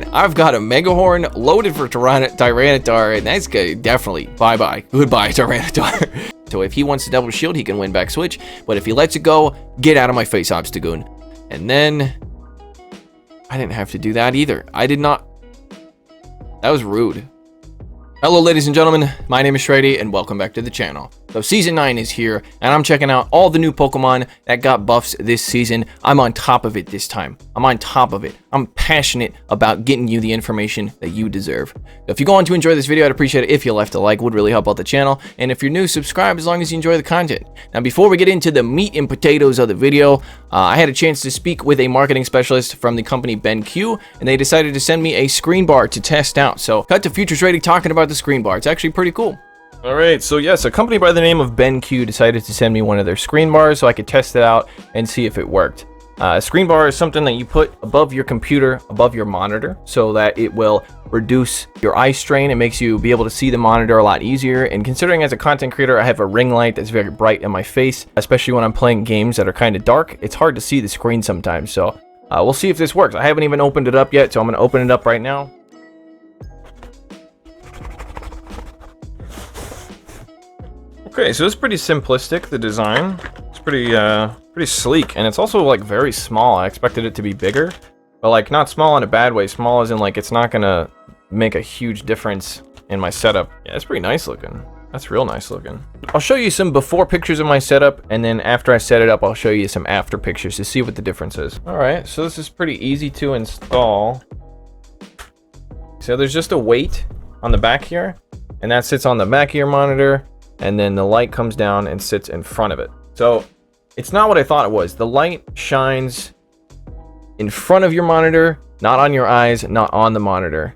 man. I've got a Megahorn loaded for Tyranitar, and that's good. Definitely. Bye-bye. Goodbye, Tyranitar. So if he wants to double shield, he can win back switch. But if he lets it go, get out of my face, Obstagoon. And then... I didn't have to do that either. I did not... That was rude. Hello, ladies and gentlemen. My name is Shrady, and welcome back to the channel. So Season 9 is here, and I'm checking out all the new Pokemon that got buffs this season. I'm on top of it this time. I'm on top of it. I'm passionate about getting you the information that you deserve. So if you go on to enjoy this video, I'd appreciate it if you left a like. Would really help out the channel. And if you're new, subscribe as long as you enjoy the content. Now, before we get into the meat and potatoes of the video, I had a chance to speak with a marketing specialist from the company BenQ, and they decided to send me a screen bar to test out. So cut to Future Shrady talking about the screen bar. It's actually pretty cool. Alright, so yes, a company by the name of BenQ decided to send me one of their screen bars so I could test it out and see if it worked. A screen bar is something that you put above your computer, above your monitor, so that it will reduce your eye strain. It makes you be able to see the monitor a lot easier. And considering as a content creator, I have a ring light that's very bright in my face, especially when I'm playing games that are kind of dark. It's hard to see the screen sometimes, so we'll see if this works. I haven't even opened it up yet, so I'm going to open it up right now. Okay, so it's pretty simplistic, the design. It's pretty sleek, and it's also like very small. I expected it to be bigger, but like not small in a bad way. Small as in like it's not gonna make a huge difference in my setup. Yeah, it's pretty nice looking. That's real nice looking. I'll show you some before pictures of my setup, and then after I set it up, I'll show you some after pictures to see what the difference is. All right, so this is pretty easy to install. So there's just a weight on the back here, and that sits on the back of your monitor. And then the light comes down and sits in front of it. So it's not what I thought it was. The light shines in front of your monitor, not on your eyes, not on the monitor.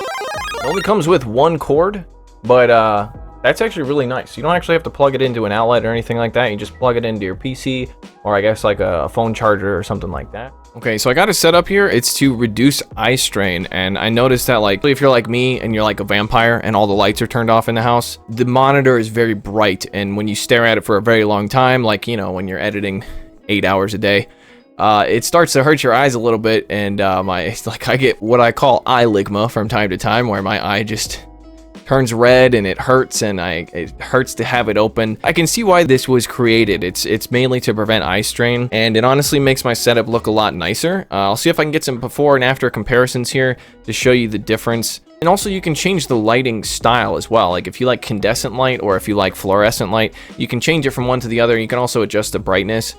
It only comes with one cord, but that's actually really nice. You don't actually have to plug it into an outlet or anything like that. You just plug it into your PC, or I guess like a phone charger or something like that. Okay, so I got it set up here. It's to reduce eye strain, and I noticed that like if you're like me and you're like a vampire and all the lights are turned off in the house, the monitor is very bright, and when you stare at it for a very long time, like, you know, when you're editing 8 hours a day, it starts to hurt your eyes a little bit, and I get what I call eye ligma from time to time, where my eye just turns red and it hurts, and it hurts to have it open. I can see why this was created. It's mainly to prevent eye strain, and it honestly makes my setup look a lot nicer. I'll see if I can get some before and after comparisons here to show you the difference. And also you can change the lighting style as well. Like if you like incandescent light or if you like fluorescent light, you can change it from one to the other. You can also adjust the brightness.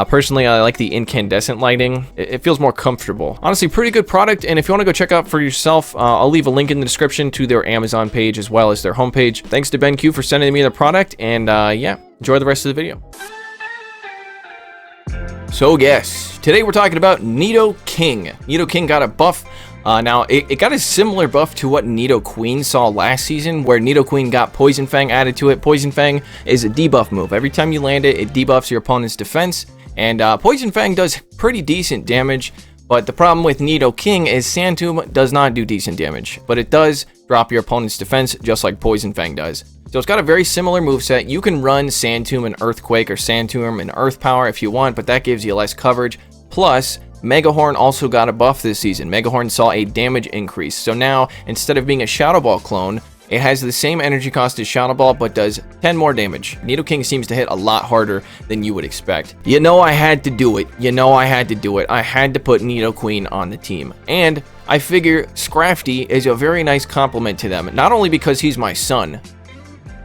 Personally, I like the incandescent lighting. It feels more comfortable. Honestly, pretty good product. And if you want to go check out for yourself, I'll leave a link in the description to their Amazon page as well as their homepage. Thanks to BenQ for sending me the product. And yeah, enjoy the rest of the video. So yes, today we're talking about Nidoking. Nidoking got a buff. Now, it got a similar buff to what Nidoqueen saw last season, where Nidoqueen got Poison Fang added to it. Poison Fang is a debuff move. Every time you land it, it debuffs your opponent's defense, and Poison Fang does pretty decent damage, but the problem with Nidoking is Sand Tomb does not do decent damage, but it does drop your opponent's defense just like Poison Fang does. So it's got a very similar moveset. You can run Sand Tomb and Earthquake or Sand Tomb and Earth Power if you want, but that gives you less coverage. Plus, Megahorn also got a buff this season. Megahorn saw a damage increase. So now, instead of being a Shadow Ball clone, it has the same energy cost as Shadow Ball, but does 10 more damage. Nidoking seems to hit a lot harder than you would expect. You know I had to do it. You know I had to do it. I had to put Nidoqueen on the team. And I figure Shrady is a very nice compliment to them. Not only because he's my son,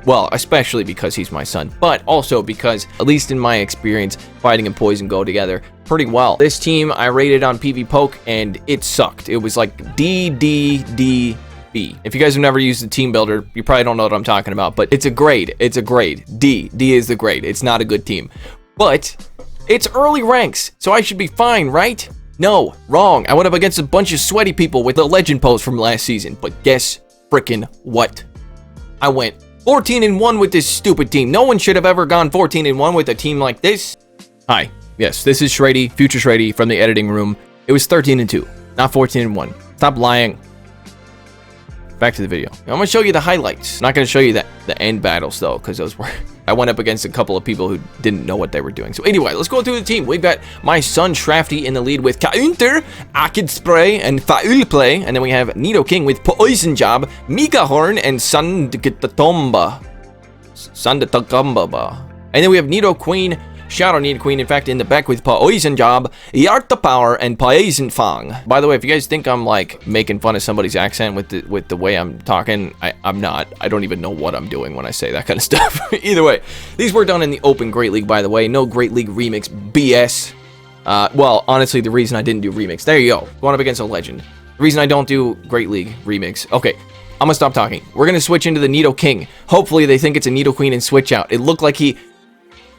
well, especially because he's my son, but also because, at least in my experience, fighting and poison go together pretty well. This team I rated on PvPoke, and it sucked. It was like D, D, D, B. If you guys have never used the team builder, you probably don't know what I'm talking about, but it's a grade. It's a grade. D. D is the grade. It's not a good team. But it's early ranks, so I should be fine, right? No, wrong. I went up against a bunch of sweaty people with the legend pose from last season, but guess frickin' what? I went 14-1 with this stupid team. No one should have ever gone 14-1 with a team like this. Hi, yes, this is Shrady, Future Shrady from the editing room. It was 13-2, not 14-1. Stop lying. Back to the video. I'm gonna show you the highlights. I'm not gonna show you the end battles though, because those were I went up against a couple of people who didn't know what they were doing. So anyway, let's go through the team. We've got my son Shrady in the lead with Counter, Acid Spray, and Foul Play. And then we have Nidoking with Poison Jab, Mega Horn, and Sandatomba. And then we have Nidoqueen, Shadow Nidoqueen, in fact, in the back with Poison Jab, Yarta Power, and Poison Fang. By the way, if you guys think I'm like making fun of somebody's accent with the way I'm talking, I'm not. I don't even know what I'm doing when I say that kind of stuff. Either way, these were done in the Open Great League, by the way. No Great League Remix BS. Well, honestly, the reason I didn't do Remix, there you go, going up against a legend. The reason I don't do Great League Remix, okay, I'm gonna stop talking. We're gonna switch into the Nidoking. Hopefully they think it's a Nidoqueen and switch out. It looked like he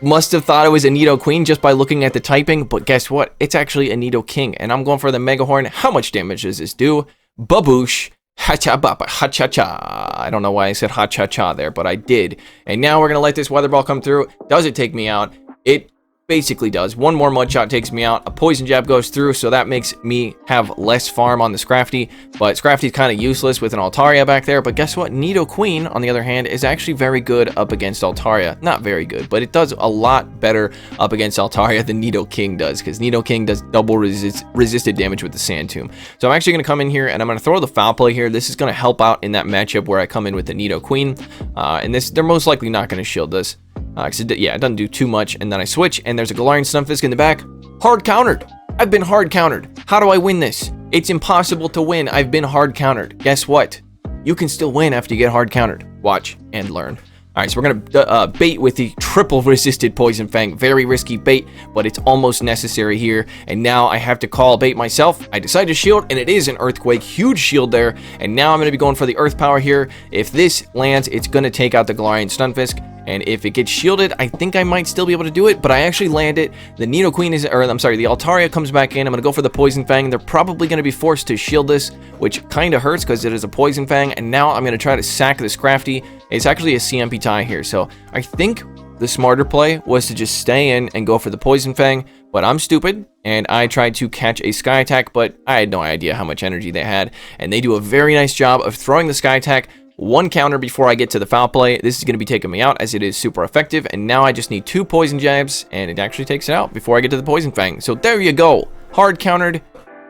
must have thought it was a Nidoqueen just by looking at the typing, but guess what? It's actually a Nidoking, and I'm going for the Mega Horn. How much damage does this do? Baboosh. Ha-cha-bapa. Ha-cha-cha. I don't know why I said ha-cha-cha there, but I did. And now we're going to let this Weather Ball come through. Does it take me out? It basically does. One more Mud Shot takes me out. A Poison Jab goes through, so that makes me have less farm on the Scrafty. But Scrafty's kind of useless with an Altaria back there. But guess what? Nidoqueen, on the other hand, is actually very good up against Altaria. Not very good, but it does a lot better up against Altaria than Nidoking does, because Nidoking does double resisted damage with the Sand Tomb. So I'm actually going to come in here, and I'm going to throw the Foul Play here. This is going to help out in that matchup where I come in with the Nidoqueen. And they're most likely not going to shield this. Yeah, it doesn't do too much, and then I switch, and there's a Galarian Stunfisk in the back. Hard countered. I've been hard countered. How do I win this? It's impossible to win. I've been hard countered. Guess what? You can still win after you get hard countered. Watch and learn. All right, so we're gonna bait with the triple resisted Poison Fang. Very risky bait, but it's almost necessary here. And now I have to call bait myself. I decide to shield, and it is an Earthquake. Huge shield there. And now I'm gonna be going for the Earth Power here. If this lands, it's gonna take out the Galarian Stunfisk. And if it gets shielded, I think I might still be able to do it, but I actually land it. The Nidoqueen is, or I'm sorry, the Altaria comes back in. I'm gonna go for the Poison Fang. They're probably gonna be forced to shield this, which kind of hurts because it is a Poison Fang. And now I'm gonna try to sack this Scrafty. It's actually a CMP tie here, so I think the smarter play was to just stay in and go for the Poison Fang, but I'm stupid, and I tried to catch a Sky Attack, but I had no idea how much energy they had, and they do a very nice job of throwing the Sky Attack. One counter before I get to the Foul Play. This is going to be taking me out as it is super effective, and now I just need 2 Poison Jabs, and it actually takes it out before I get to the Poison Fang. So there you go. Hard countered.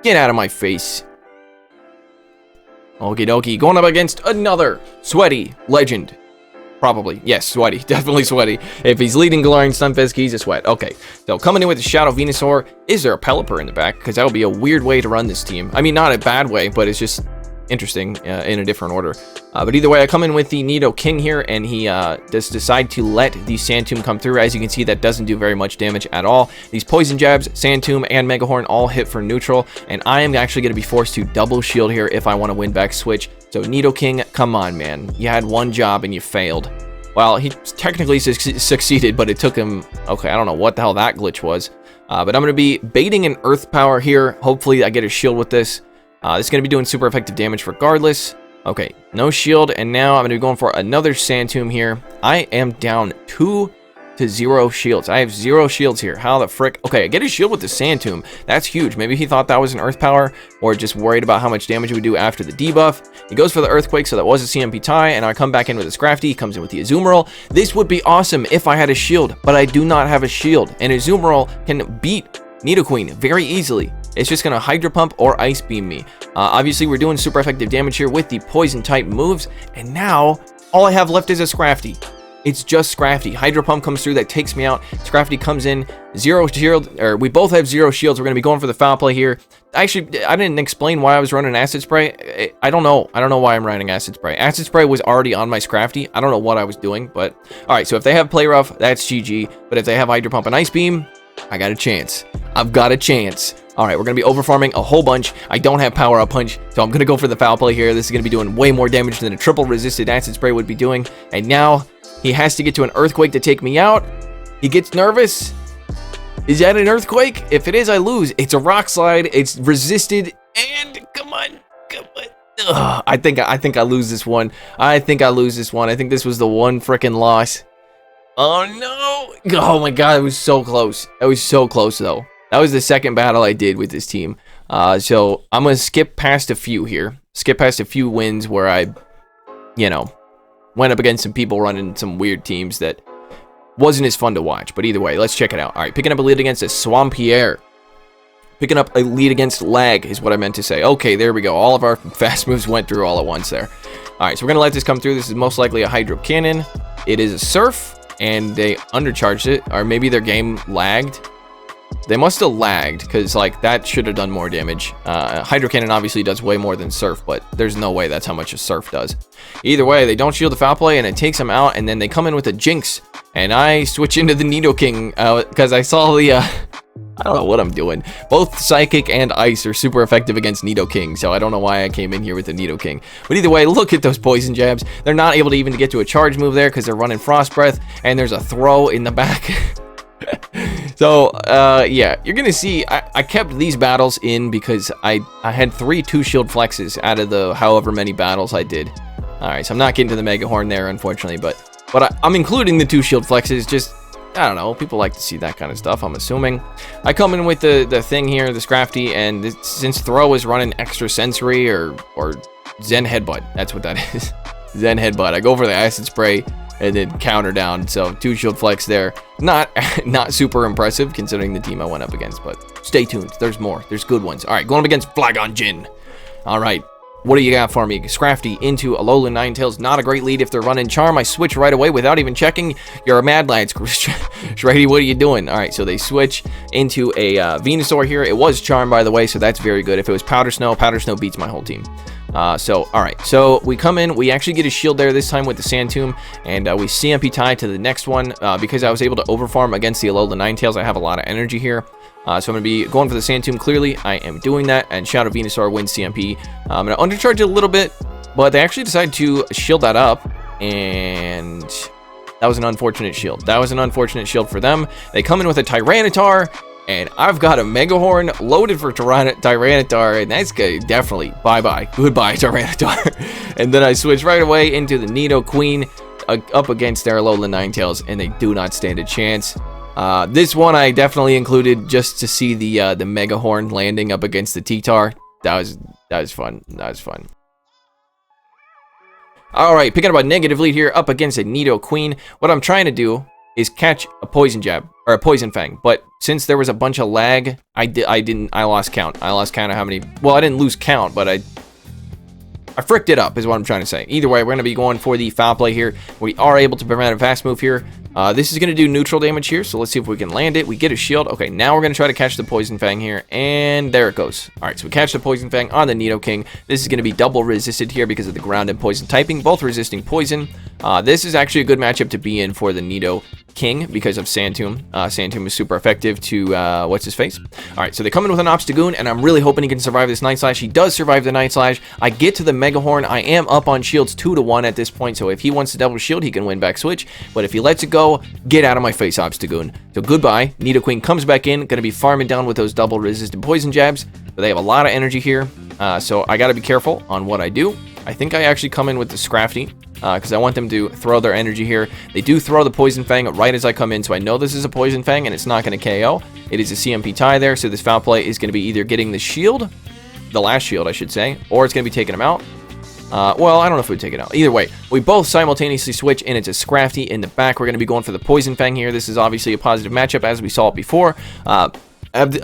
Get out of my face. Okie dokie. Going up against another Sweaty Legend. Probably. Yes, Sweaty. Definitely Sweaty. If he's leading Galarian Stunfisk, he's a Sweat. Okay. So coming in with the Shadow Venusaur. Is there a Pelipper in the back? Because that would be a weird way to run this team. I mean, not a bad way, but it's just interesting in a different order. But either way, I come in with the Nidoking here, and he does decide to let the Sand Tomb come through. As you can see, that doesn't do very much damage at all. These Poison Jabs, Sand Tomb, and Mega Horn all hit for neutral, and I am actually going to be forced to double shield here if I want to win back switch. So Nidoking, come on, man. You had one job and you failed. Well, he technically succeeded, but it took him... Okay, I don't know what the hell that glitch was. But I'm going to be baiting an Earth Power here. Hopefully I get a shield with this. This is going to be doing super effective damage regardless. Okay, no shield, and now I'm going to be going for another Sand Tomb here. I am down 2-0 shields. I have 0 shields here. How the frick? Okay, I get a shield with the Sand Tomb. That's huge. Maybe he thought that was an Earth Power, or just worried about how much damage it would do after the debuff. He goes for the Earthquake, so that was a CMP tie, and I come back in with a Scrafty. He comes in with the Azumarill. This would be awesome if I had a shield, but I do not have a shield, and Azumarill can beat Nidoqueen very easily. It's just going to Hydro Pump or Ice Beam me. Obviously, we're doing super effective damage here with the Poison type moves. And now, all I have left is a Scrafty. It's just Scrafty. Hydro Pump comes through, that takes me out. Scrafty comes in, 0 shield, or we both have 0 shields. We're going to be going for the Foul Play here. Actually, I didn't explain why I was running Acid Spray. I don't know. I don't know why I'm running Acid Spray. Acid Spray was already on my Scrafty. I don't know what I was doing, but... Alright, so if they have Play Rough, that's GG. But if they have Hydro Pump and Ice Beam, I got a chance. I've got a chance. Alright, we're going to be overfarming a whole bunch. I don't have Power Up Punch, so I'm going to go for the Foul Play here. This is going to be doing way more damage than a triple resisted Acid Spray would be doing. And now, he has to get to an Earthquake to take me out. He gets nervous. Is that an Earthquake? If it is, I lose. It's a Rock Slide. It's resisted. And, come on. Come on. Ugh, I think I lose this one. I think this was the one freaking loss. Oh, no. Oh, my God. It was so close. It was so close, though. That was the second battle I did with this team. So I'm going to skip past a few here. Skip past a few wins where I, you know, went up against some people running some weird teams that wasn't as fun to watch. But either way, let's check it out. All right, picking up a lead against a Swampier. Picking up a lead against Lag is what I meant to say. Okay, there we go. All of our fast moves went through all at once there. All right, so we're going to let this come through. This is most likely a Hydro Cannon. It is a Surf, and they undercharged it, or maybe their game lagged. They must have lagged, because like that should have done more damage. Hydro Cannon obviously does way more than Surf, but there's no way that's how much a Surf does. Either way, they don't shield the foul play, and it takes them out, and then they come in with a Jinx, and I switch into the Nidoking, because I saw the... I don't know what I'm doing. Both Psychic and Ice are super effective against Nidoking, so I don't know why I came in here with the Nidoking. But either way, look at those poison jabs. They're not able to even get to a charge move there because they're running Frost Breath, and there's a throw in the back. So, yeah, you're going to see, I kept these battles in because I had 3 2-shield flexes out of the however many battles I did. Alright, so I'm not getting to the Mega Horn there, unfortunately, but I'm including the 2-shield flexes, just... I don't know, people like to see that kind of stuff, I'm assuming. I come in with the thing here, the Scrafty, and since Throw is running Extra Sensory or Zen Headbutt, that's what that is. Zen Headbutt. I go for the Acid Spray and then counter down, so 2 shield flex there. Not super impressive considering the team I went up against, but stay tuned, there's more, there's good ones. Alright, going up against Flagon Jin. Alright. What do you got for me? Scrafty into Alolan Ninetales. Not a great lead if they're running Charm. I switch right away without even checking. You're a mad lad, Shrady. What are you doing? All right, so they switch into a Venusaur here. It was Charm, by the way, so that's very good. If it was Powder Snow beats my whole team. All right, so we come in. We actually get a shield there this time with the Sand Tomb, and we CMP tie to the next one because I was able to overfarm against the Alolan Ninetales. I have a lot of energy here. So I'm going to be going for the Sand Tomb, clearly. I am doing that, and Shadow Venusaur wins CMP. I'm going to undercharge it a little bit, but they actually decided to shield that up, and that was an unfortunate shield. That was an unfortunate shield for them. They come in with a Tyranitar, and I've got a Mega Horn loaded for Tyranitar, and that's good. Definitely. Bye-bye. Goodbye, Tyranitar. And then I switch right away into the Nidoqueen up against their Alolan Ninetales, and they do not stand a chance. This one I definitely included just to see the Mega Horn landing up against the T-Tar. That was fun. That was fun. Alright, picking up a negative lead here up against a Nidoqueen. What I'm trying to do is catch a Poison Jab, or a Poison Fang, but since there was a bunch of lag, I lost count. I lost count of how many, well, I didn't lose count, but I fricked it up is what I'm trying to say. Either way, we're going to be going for the foul play here. We are able to prevent a fast move here. This is going to do neutral damage here, so let's see if we can land it. We get a shield. Okay, now we're going to try to catch the Poison Fang here, and there it goes. All right, so we catch the Poison Fang on the Nidoking. This is going to be double resisted here because of the ground and poison typing, both resisting poison. This is actually a good matchup to be in for the Nidoking because of Sand Tomb. Sand Tomb is super effective to, what's his face? All right, so they come in with an Obstagoon, and I'm really hoping he can survive this Night Slash. He does survive the Night Slash. I get to the Mega Horn. I am up on shields 2-1 at this point, so if he wants to double shield, he can win back switch, but if he lets it go, get out of my face, Obstagoon. So goodbye. Nidoqueen comes back in, gonna be farming down with those double resistant poison jabs, but they have a lot of energy here, so I gotta be careful on what I do. I think I actually come in with the Scrafty, because I want them to throw their energy here. They do throw the Poison Fang right as I come in, so I know this is a Poison Fang, and it's not going to KO. It is a CMP tie there, so this foul play is going to be either getting the shield, the last shield, I should say, or it's going to be taking him out. Well, I don't know if we would take it out. Either way, we both simultaneously switch, and it's a Scrafty in the back. We're going to be going for the Poison Fang here. This is obviously a positive matchup, as we saw it before.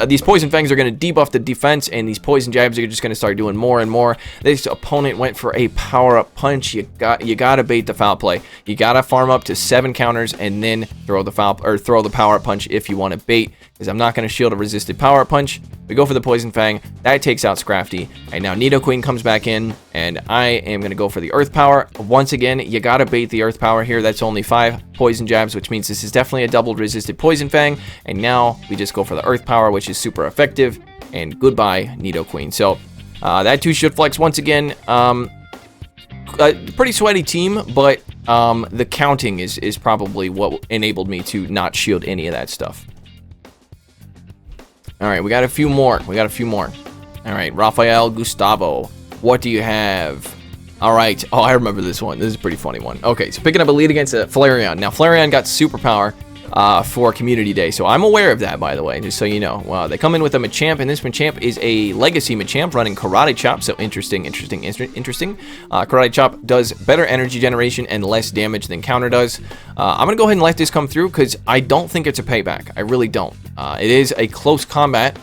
These Poison Fangs are going to debuff the defense, and these Poison Jabs are just going to start doing more and more. This opponent went for a power-up punch. You got to bait the foul play. You got to farm up to 7 counters and then throw the power-up punch if you want to bait, because I'm not going to shield a resisted power-up punch. We go for the Poison Fang. That takes out Scrafty. And now Nidoqueen comes back in, and I am going to go for the Earth Power. Once again, you got to bait the Earth Power here. That's only 5 Poison Jabs, which means this is definitely a double resisted Poison Fang. And now we just go for the Earth Power, which is super effective. And goodbye, Nidoqueen. So that 2 shield flex once again. Pretty sweaty team, but the counting is probably what enabled me to not shield any of that stuff. All right, we got a few more. All right, Rafael Gustavo. What do you have? All right. Oh, I remember this one. This is a pretty funny one. Okay, so picking up a lead against a Flareon. Now, Flareon got superpower. for Community Day. So I'm aware of that, by the way, just so you know. They come in with a Machamp, and this Machamp is a Legacy Machamp running Karate Chop. So interesting. Karate Chop does better energy generation and less damage than Counter does. I'm going to go ahead and let this come through because I don't think it's a payback. I really don't. It is a close combat.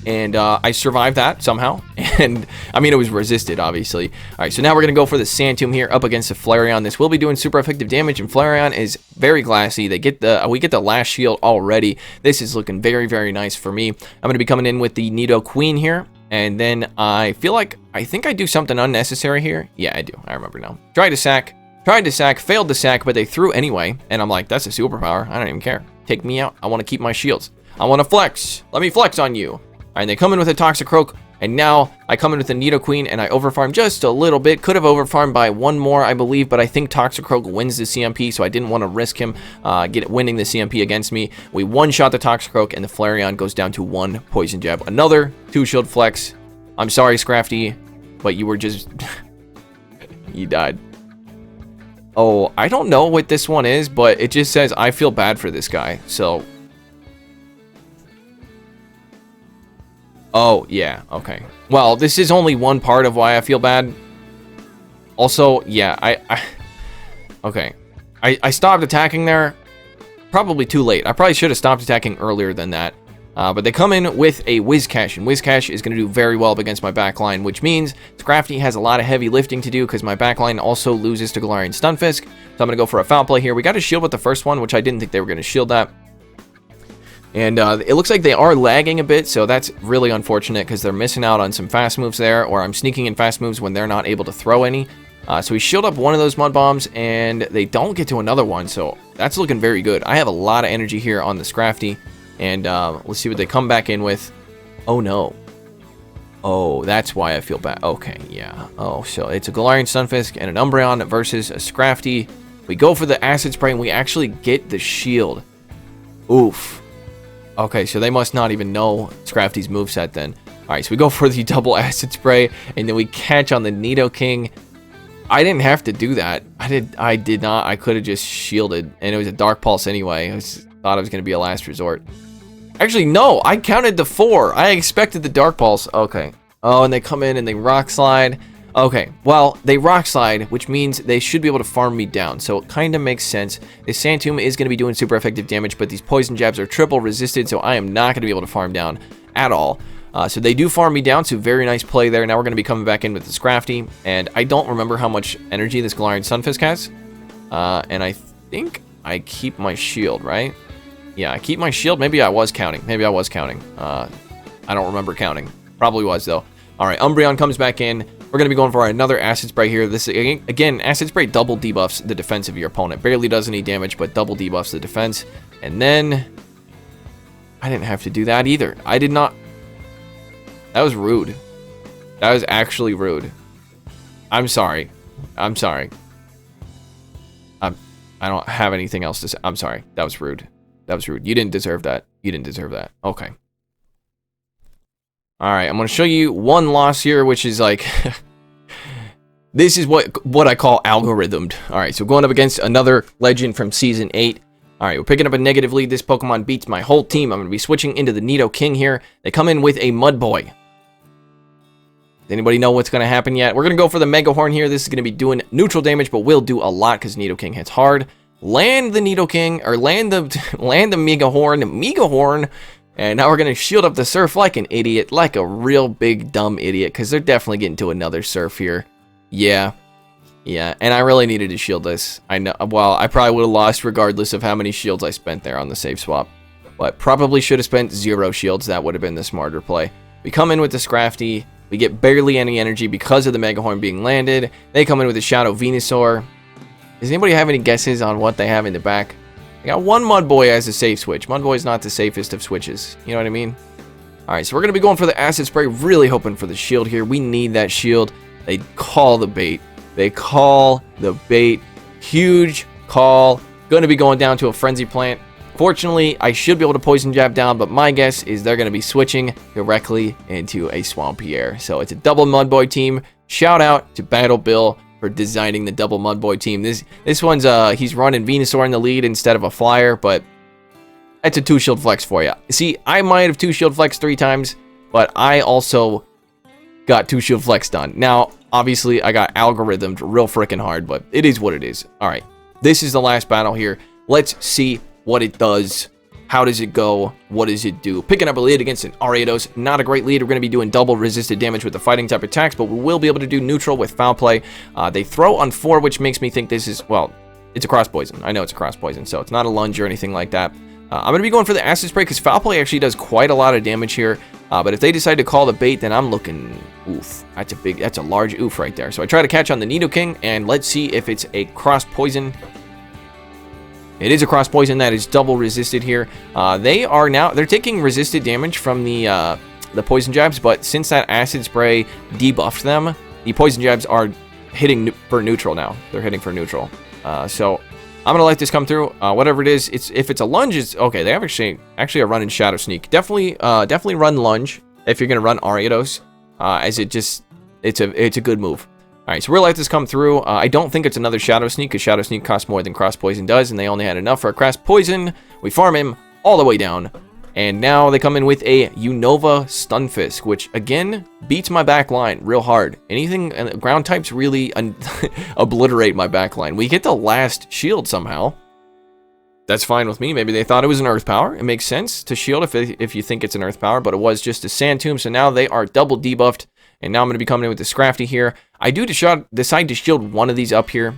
And I survived that somehow. And, I mean, it was resisted, obviously. All right, so now we're going to go for the Sand Tomb here up against the Flareon. This will be doing super effective damage, and Flareon is very glassy. We get the last shield already. This is looking very, very nice for me. I'm going to be coming in with the Nidoqueen here. And then I think I do something unnecessary here. Yeah, I do. I remember now. Tried to sack, failed to sack, but they threw anyway. And I'm like, that's a superpower. I don't even care. Take me out. I want to keep my shields. I want to flex. Let me flex on you. And they come in with a Toxicroak, and now I come in with a Nidoqueen, and I overfarm just a little bit. Could have overfarmed by one more, I believe, but I think Toxicroak wins the CMP, so I didn't want to risk him winning the CMP against me. We one-shot the Toxicroak, and the Flareon goes down to 1 Poison Jab. Another 2-shield flex. I'm sorry, Shrady, but you were just... you died. Oh, I don't know what this one is, but it just says, I feel bad for this guy, so... Oh, yeah, okay. Well, this is only one part of why I feel bad. Also, yeah, okay. I stopped attacking there. Probably too late. I probably should have stopped attacking earlier than that. But they come in with a Whiscash, and Whiscash is going to do very well up against my backline, which means Shrady has a lot of heavy lifting to do because my backline also loses to Galarian Stunfisk. So I'm going to go for a Foul Play here. We got a shield with the first one, which I didn't think they were going to shield that. And it looks like they are lagging a bit, so that's really unfortunate because they're missing out on some fast moves there, or I'm sneaking in fast moves when they're not able to throw any. So we shield up one of those Mud Bombs, and they don't get to another one, so that's looking very good. I have a lot of energy here on the Shrady, and let's see what they come back in with. Oh, no. Oh, that's why I feel bad. Okay, yeah. Oh, so it's a Galarian Stunfisk and an Umbreon versus a Shrady. We go for the Acid Spray, and we actually get the shield. Oof. Okay, so they must not even know Shrady's moveset then. Alright, so we go for the double Acid Spray, and then we catch on the Nidoking. I didn't have to do that. I did not. I could have just shielded, and it was a Dark Pulse anyway. I thought it was going to be a last resort. Actually, no, I counted the 4. I expected the Dark Pulse. Okay. Oh, and they come in and they Rock Slide. Okay, well, they Rock Slide, which means they should be able to farm me down, so it kind of makes sense. This Sand Tomb is going to be doing super effective damage, but these Poison Jabs are triple resisted, so I am not going to be able to farm down at all. So they do farm me down, so very nice play there. Now we're going to be coming back in with the Shrady, and I don't remember how much energy this Galarian Stunfisk has. And I think I keep my shield, right? Yeah, I keep my shield. Maybe I was counting. I don't remember counting. Probably was, though. All right, Umbreon comes back in. We're going to be going for another Acid Spray here. This again, Acid Spray double debuffs the defense of your opponent. Barely does any damage, but double debuffs the defense. And then I didn't have to do that either. I did not. That was rude. That was actually rude. I'm sorry. I don't have anything else to say. I'm sorry. That was rude. You didn't deserve that. Okay. All right, I'm going to show you one loss here, which is like, this is what I call algorithmed. All right, so going up against another legend from Season 8. All right, we're picking up a negative lead. This Pokemon beats my whole team. I'm going to be switching into the Nidoking here. They come in with a Mud Boy. Does anybody know what's going to happen yet? We're going to go for the Mega Horn here. This is going to be doing neutral damage, but will do a lot because Nidoking hits hard. Land the Nidoking, or land the Mega Horn. And now we're going to shield up the Surf like an idiot, like a real big dumb idiot, because they're definitely getting to another Surf here. Yeah, and I really needed to shield this. I know, well, I probably would have lost regardless of how many shields I spent there on the save swap. But probably should have spent 0 shields, that would have been the smarter play. We come in with the Shrady, we get barely any energy because of the Mega Horn being landed. They come in with a Shadow Venusaur. Does anybody have any guesses on what they have in the back? I got one Mud Boy as a safe switch. Mud Boy is not the safest of switches. You know what I mean? Alright, so we're going to be going for the Acid Spray. Really hoping for the shield here. We need that shield. They call the bait. Huge call. Going to be going down to a Frenzy Plant. Fortunately, I should be able to Poison Jab down, but my guess is they're going to be switching directly into a Swampierre. So it's a double Mud Boy team. Shout out to Battle Bill. for designing the double Mudboy team. This one's he's running Venusaur in the lead instead of a Flyer, but that's a 2-shield flex for you. See, I might have 2-shield flex 3 times, but I also got 2-shield flex done. Now, obviously, I got algorithmed real freaking hard, but it is what it is. All right, this is the last battle here. Let's see what it does. How does it go? What does it do? Picking up a lead against an Ariados. Not a great lead. We're going to be doing double resisted damage with the fighting type attacks, but we will be able to do neutral with foul play. They throw on 4, which makes me think this is, well, it's a cross poison. I know it's a cross poison, so it's not a lunge or anything like that. I'm going to be going for the acid spray because foul play actually does quite a lot of damage here. But if they decide to call the bait, then I'm looking, oof, that's a large oof right there. So I try to catch on the Nidoking, and let's see if it's a cross poison. It is a cross poison that is double resisted here. They're taking resisted damage from the poison jabs, but since that acid spray debuffed them, the poison jabs are hitting for neutral now. They're hitting for neutral. So I'm gonna let this come through. Whatever it is, if it's a lunge, it's okay. They have actually a run in Shadow Sneak. Definitely run lunge if you're gonna run Ariados, as it's a good move. All right, so we'll let this come through. I don't think it's another Shadow Sneak because Shadow Sneak costs more than Cross Poison does, and they only had enough for a Cross Poison. We farm him all the way down, and now they come in with a Unova Stunfisk, which again beats my back line real hard. Anything ground types really obliterate my back line. We get the last shield somehow. That's fine with me. Maybe they thought it was an Earth Power. It makes sense to shield if you think it's an Earth Power, but it was just a Sand Tomb, so now they are double debuffed. And now I'm going to be coming in with the Scrafty here. I do decide to shield one of these up here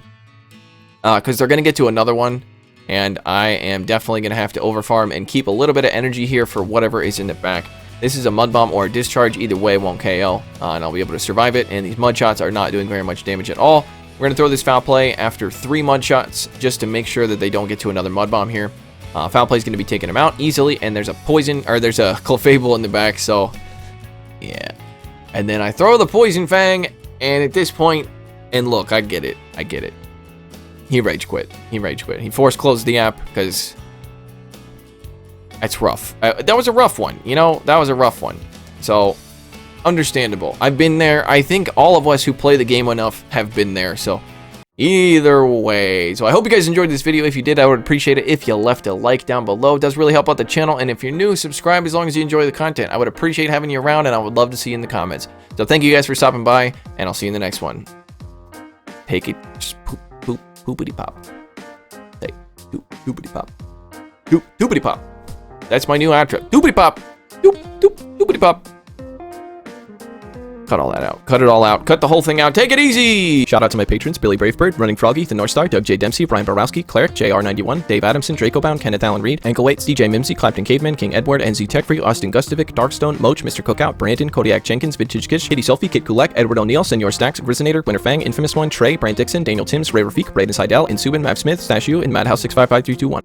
because they're going to get to another one. And I am definitely going to have to overfarm and keep a little bit of energy here for whatever is in the back. This is a Mud Bomb or a Discharge. Either way, it won't KO. And I'll be able to survive it. And these Mud Shots are not doing very much damage at all. We're going to throw this Foul Play after 3 Mud Shots just to make sure that they don't get to another Mud Bomb here. Foul Play is going to be taking them out easily. And there's a Poison, or there's a Clefable in the back. So, yeah. And then I throw the Poison Fang, and at this point, and look, I get it. He rage quit. He force closed the app because that's rough. That was a rough one, you know? That was a rough one. So, understandable. I've been there. I think all of us who play the game enough have been there, so either way. So I hope you guys enjoyed this video. If you did, I would appreciate it if you left a like down below. It does really help out the channel. And if you're new, subscribe as long as you enjoy the content. I would appreciate having you around, and I would love to see you in the comments. So thank you guys for stopping by, and I'll see you in the next one. Take it. Just poopity pop. Hey, doopity pop. Doopity pop. That's my new outro. Doopity pop. Doopity pop. Cut all that out. Cut it all out. Cut the whole thing out. Take it easy! Shout out to my patrons, Billy Bravebird, Running Froggy, The North Star, Doug J. Dempsey, Brian Borowski, Cleric, JR91, Dave Adamson, Dracobound, Kenneth Allen Reed, Ankle Waits, DJ Mimsy, Clapton Caveman, King Edward, NZ Tech Free, Austin Gustovic, Darkstone, Moach, Mr. Cookout, Brandon, Kodiak Jenkins, Vintage Kish, Hitty Selfie, Kid Kulek, Edward O'Neill, Senor Stacks, Resonator, Winter Fang, Infamous One, Trey, Brand Dixon, Daniel Timms, Ray Rafik, Braden Seidel, Insubin, Mav Smith, Stashu, and Madhouse 655321.